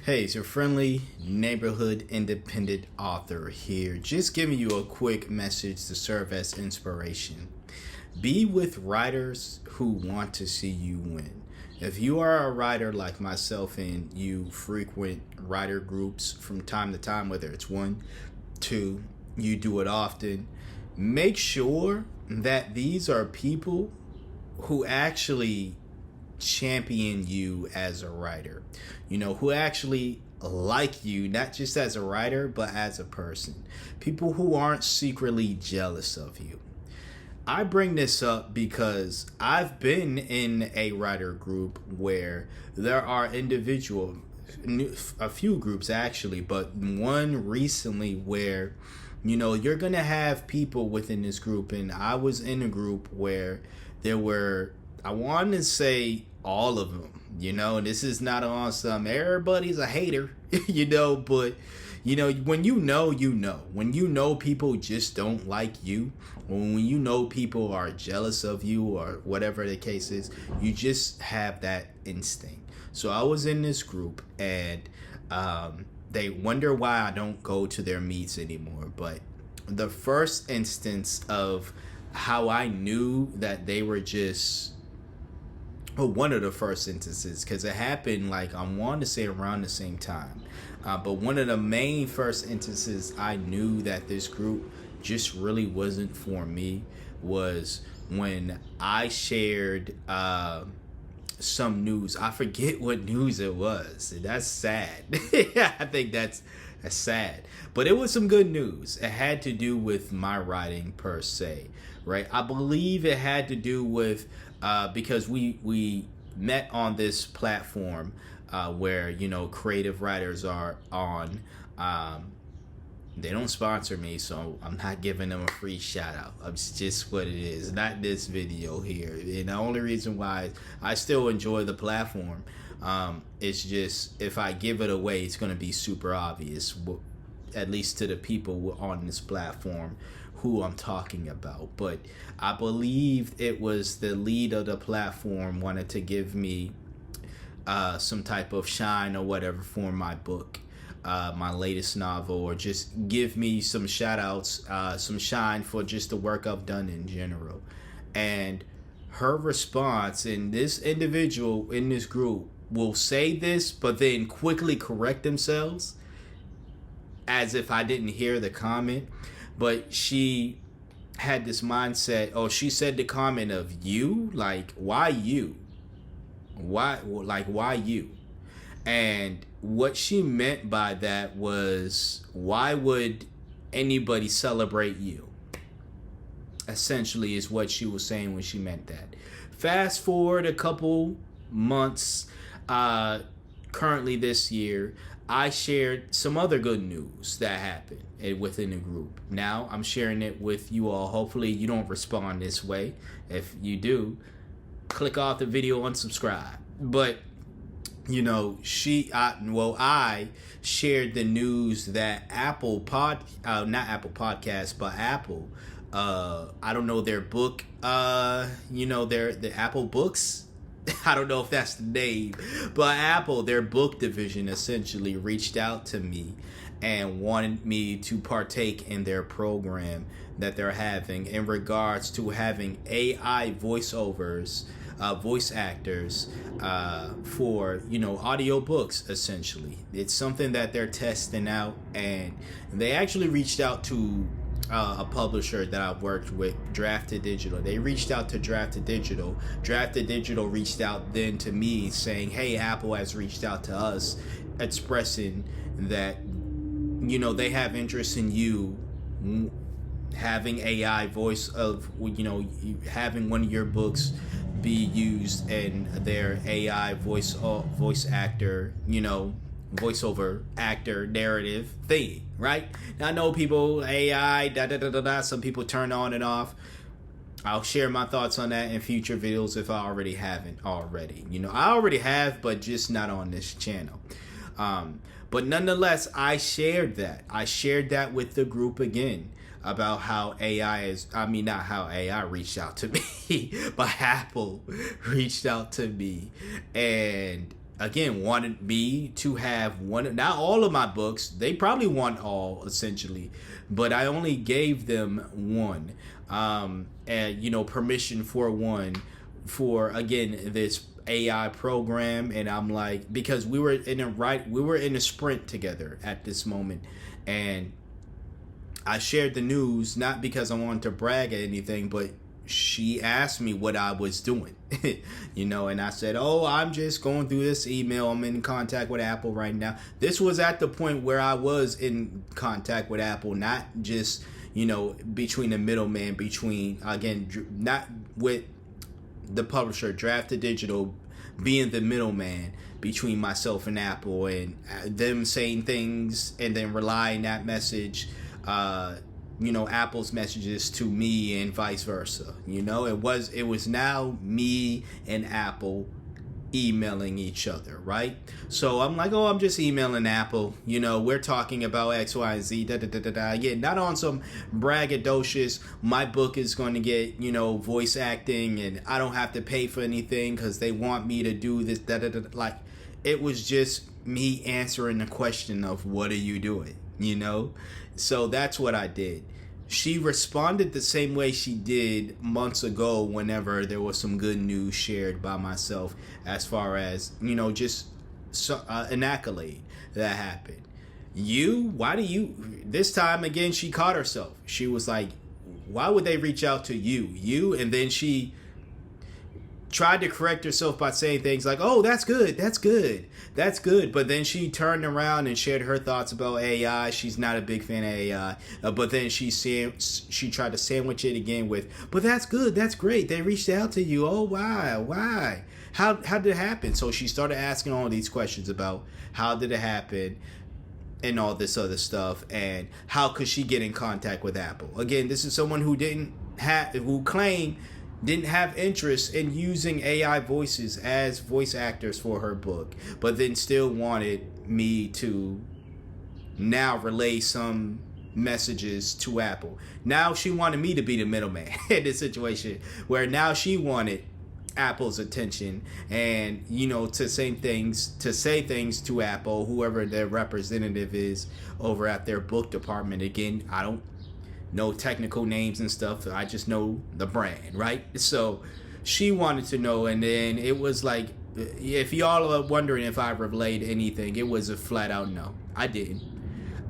Hey, it's your friendly neighborhood independent author here, just giving you a quick message to serve as inspiration. Be with writers who want to see you win. If you are a writer like myself and you frequent writer groups from time to time, whether it's one, two, you do it often, make sure that these are people who actually champion you as a writer, who actually like you, not just as a writer, but as a person. People who aren't secretly jealous of you. I bring this up because I've been in a writer group where there are a few groups actually, but one recently where, you're going to have people within this group. And I was in a group where there were, I want to say all of them, this is not on some everybody's a hater, but when when people just don't like you, when people are jealous of you or whatever the case is, you just have that instinct. So I was in this group and they wonder why I don't go to their meets anymore. But the first instance of how I knew that they were just, one of the first instances, because it happened I want to say around the same time. But one of the main first instances I knew that this group just really wasn't for me was when I shared some news. I forget what news it was. That's sad. I think that's sad. But it was some good news. It had to do with my writing per se, right? I believe it had to do with because we met on this platform where creative writers are on. They don't sponsor me, so I'm not giving them a free shout out. It's just what it is. Not this video here. And the only reason why I still enjoy the platform, it's just if I give it away, it's going to be super obvious, at least to the people on this platform who I'm talking about. But I believe it was the lead of the platform wanted to give me some type of shine or whatever for my book, my latest novel, or just give me some shout outs, some shine for just the work I've done in general. And her response, and this individual in this group will say this but then quickly correct themselves as if I didn't hear the comment. But she had this mindset. Oh, she said the comment of you, why you? Why you? And what she meant by that was, why would anybody celebrate you? Essentially is what she was saying when she meant that. Fast forward a couple months, currently this year, I shared some other good news that happened within the group. Now I'm sharing it with you all. Hopefully you don't respond this way. If you do, click off the video, unsubscribe. But I shared the news that Apple I don't know, their book, the Apple Books. I don't know if that's the name, but Apple, their book division, essentially reached out to me and wanted me to partake in their program that they're having in regards to having AI voiceovers, voice actors for audio books. Essentially, it's something that they're testing out, and they actually reached out to a publisher that I've worked with, Drafted Digital. They reached out to Drafted Digital. Drafted Digital reached out then to me saying, hey, Apple has reached out to us, expressing that they have interest in you having AI voice of having one of your books be used in their AI voice actor, voiceover actor narrative thing, right? Now I know people, AI, some people turn on and off. I'll share my thoughts on that in future videos if I already haven't already. I already have, but just not on this channel. But nonetheless, I shared that with the group again about how not how AI reached out to me, but Apple reached out to me and again wanted me to have one, not all of my books. They probably want all, essentially, but I only gave them one, and permission for one, for again this AI program. And I'm like, because we were in a sprint together at this moment, and I shared the news not because I wanted to brag or anything, but she asked me what I was doing, and I said, oh, I'm just going through this email. I'm in contact with Apple right now. This was at the point where I was in contact with Apple, not just, between the middleman, between, again, not with the publisher, Drafted Digital, being the middleman between myself and Apple, and them saying things and then relaying that message, Apple's messages to me and vice versa. It was now me and Apple emailing each other, right? So I'm like, oh, I'm just emailing Apple. We're talking about X, Y, and Z. Again, not on some braggadocious, my book is going to get, voice acting and I don't have to pay for anything because they want me to do this. Like, it was just me answering the question of what are you doing, So that's what I did. She responded the same way she did months ago whenever there was some good news shared by myself, as far as, just an accolade that happened. This time again, she caught herself. She was like, why would they reach out to you? And then she tried to correct herself by saying things like, oh, that's good. But then she turned around and shared her thoughts about AI. She's not a big fan of AI. But then she tried to sandwich it again with, but that's good. That's great. They reached out to you. Oh, why? How did it happen? So she started asking all these questions about how did it happen and all this other stuff, and how could she get in contact with Apple. Again, this is someone who claimed didn't have interest in using AI voices as voice actors for her book, but then still wanted me to now relay some messages to Apple. Now she wanted me to be the middleman in this situation, where now she wanted Apple's attention and, to say things to Apple, whoever their representative is over at their book department. Again, I don't know technical names and stuff. I just know the brand, right? So she wanted to know, and then it was like, if y'all are wondering if I relayed anything, it was a flat out no. I didn't.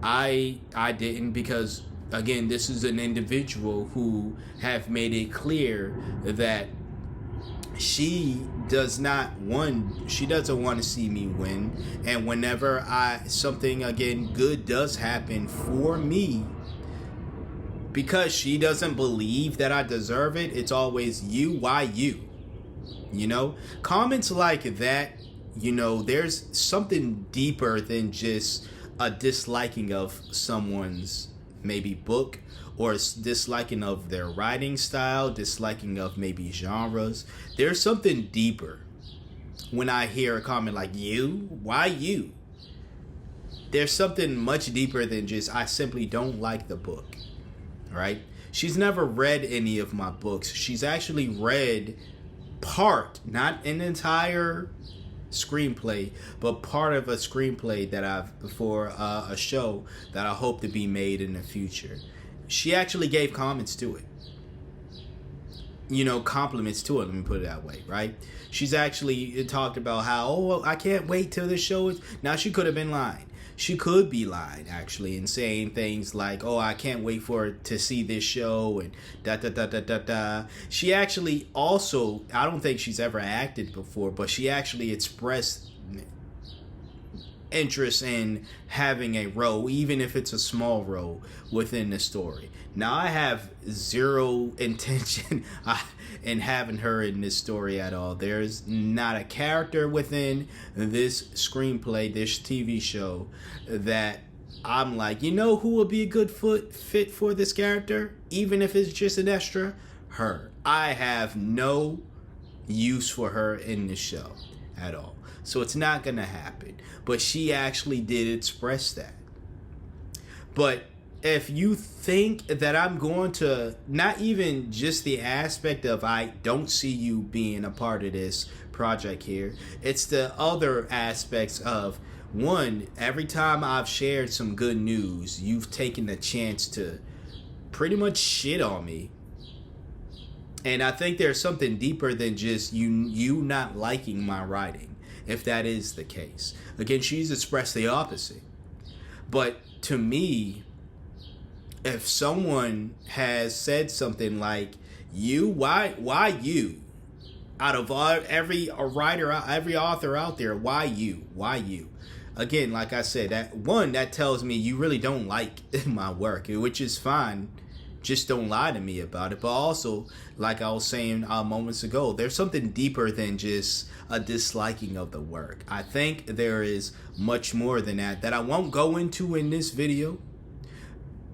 I didn't, because again, this is an individual who have made it clear that she doesn't want to see me win, and whenever something again good does happen for me, because she doesn't believe that I deserve it, it's always you, why you? Comments like that, there's something deeper than just a disliking of someone's maybe book, or disliking of their writing style, disliking of maybe genres. There's something deeper when I hear a comment like, you? Why you? There's something much deeper than just, I simply don't like the book. Right? She's never read any of my books. She's actually read part, not an entire screenplay, but part of a screenplay that for a show that I hope to be made in the future. She actually gave comments to it. Compliments to it, let me put it that way, right? She's actually talked about how, oh, I can't wait till this show is... Now, she could have been lying. She could be lying, actually, and saying things like, oh, I can't wait to see this show, and da-da-da-da-da-da. She actually also, I don't think she's ever acted before, but she actually expressed interest in having a role, even if it's a small role, within the story. Now, I have zero intention in having her in this story at all. There's not a character within this screenplay, this TV show, that I'm like, who would be a good fit for this character, even if it's just an extra? Her. I have no use for her in the show at all. So it's not going to happen. But she actually did express that. But if you think that I'm going to, not even just the aspect of I don't see you being a part of this project here. It's the other aspects of, one, every time I've shared some good news, you've taken the chance to pretty much shit on me. And I think there's something deeper than just you not liking my writing, if that is the case. Again, she's expressed the opposite. But to me, if someone has said something like, why you? Out of every writer, every author out there, why you? Again, like I said, that tells me you really don't like my work, which is fine. Just don't lie to me about it. But also, like I was saying moments ago, there's something deeper than just a disliking of the work. I think there is much more than that I won't go into in this video.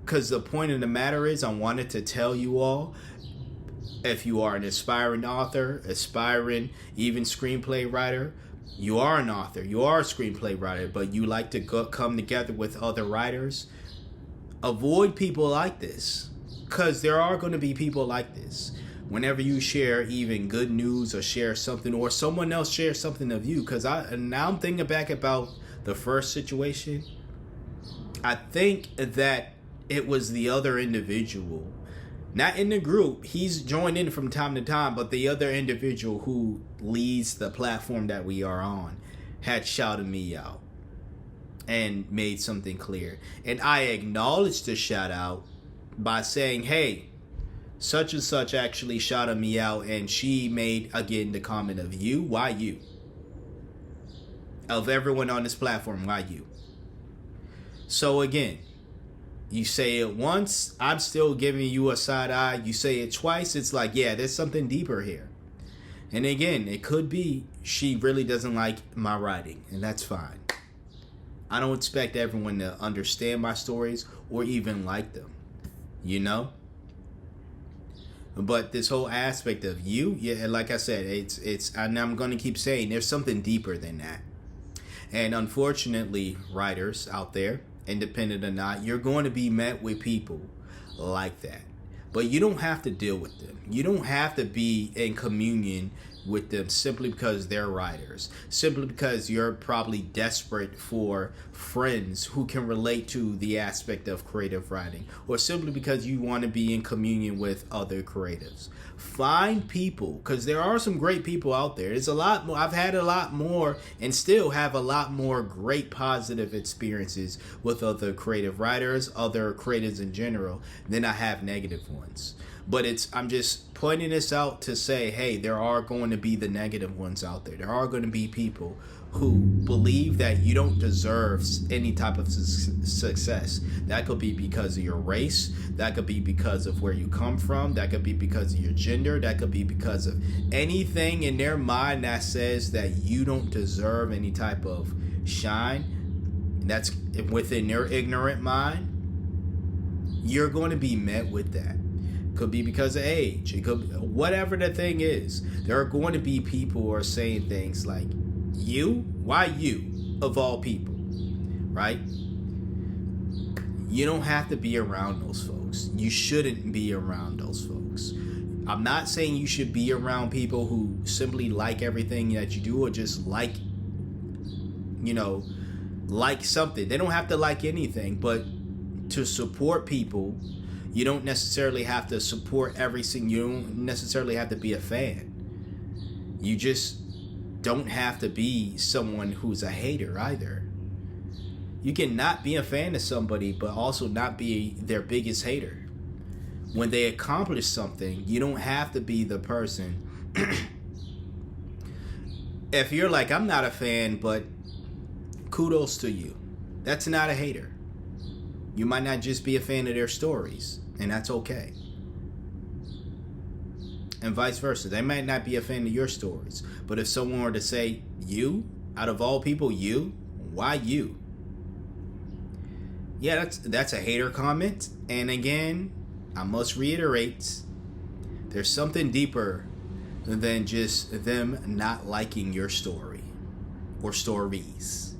Because the point of the matter is, I wanted to tell you all, if you are an aspiring author, aspiring even screenplay writer, you are an author, you are a screenplay writer, but you like to come together with other writers, avoid people like this. Because there are going to be people like this. Whenever you share even good news or share something, or someone else shares something of you, because now I'm thinking back about the first situation, I think that it was the other individual, not in the group, he's joined in from time to time, but the other individual who leads the platform that we are on had shouted me out and made something clear. And I acknowledged the shout out by saying, hey, such and such actually shouted me out, and she made, again, the comment of you, why you? Of everyone on this platform, why you? So again, you say it once, I'm still giving you a side eye. You say it twice, it's like, yeah, there's something deeper here. And again, it could be she really doesn't like my writing, and that's fine. I don't expect everyone to understand my stories or even like them, you know? But this whole aspect of you, yeah, like I said, it's and I'm going to keep saying there's something deeper than that. And unfortunately, writers out there, independent or not, you're going to be met with people like that. But you don't have to deal with them. You don't have to be in communion with them simply because they're writers. Simply because you're probably desperate for friends who can relate to the aspect of creative writing. Or simply because you want to be in communion with other creatives. Find people, because there are some great people out there. There's a lot more. I've had a lot more and still have a lot more great positive experiences with other creative writers, other creatives in general, than I have negative ones. But I'm just pointing this out to say, hey, there are going to be the negative ones out there. There are going to be people who believe that you don't deserve any type of success. That could be because of your race. That could be because of where you come from. That could be because of your gender. That could be because of anything in their mind that says that you don't deserve any type of shine. That's within their ignorant mind. You're going to be met with that. Could be because of age. It could be, whatever the thing is. There are going to be people who are saying things like, you? Why you? Of all people. Right? You don't have to be around those folks. You shouldn't be around those folks. I'm not saying you should be around people who simply like everything that you do or just like something. They don't have to like anything, but to support people, you don't necessarily have to support everything. You don't necessarily have to be a fan. You just don't have to be someone who's a hater either. You can not be a fan of somebody, but also not be their biggest hater. When they accomplish something, you don't have to be the person. If you're like, I'm not a fan, but kudos to you. That's not a hater. You might not just be a fan of their stories, and that's okay. And vice versa. They might not be a fan of your stories. But if someone were to say, you, out of all people, you, why you? Yeah, that's a hater comment. And again, I must reiterate, there's something deeper than just them not liking your story or stories.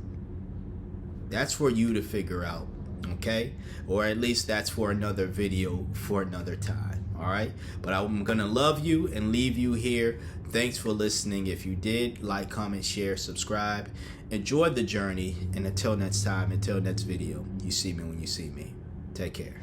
That's for you to figure out, okay? Or at least that's for another video for another time. All right, but I'm gonna love you and leave you here. Thanks for listening. If you did, like, comment, share, subscribe. Enjoy the journey, and until next time, until next video, you see me when you see me. Take care.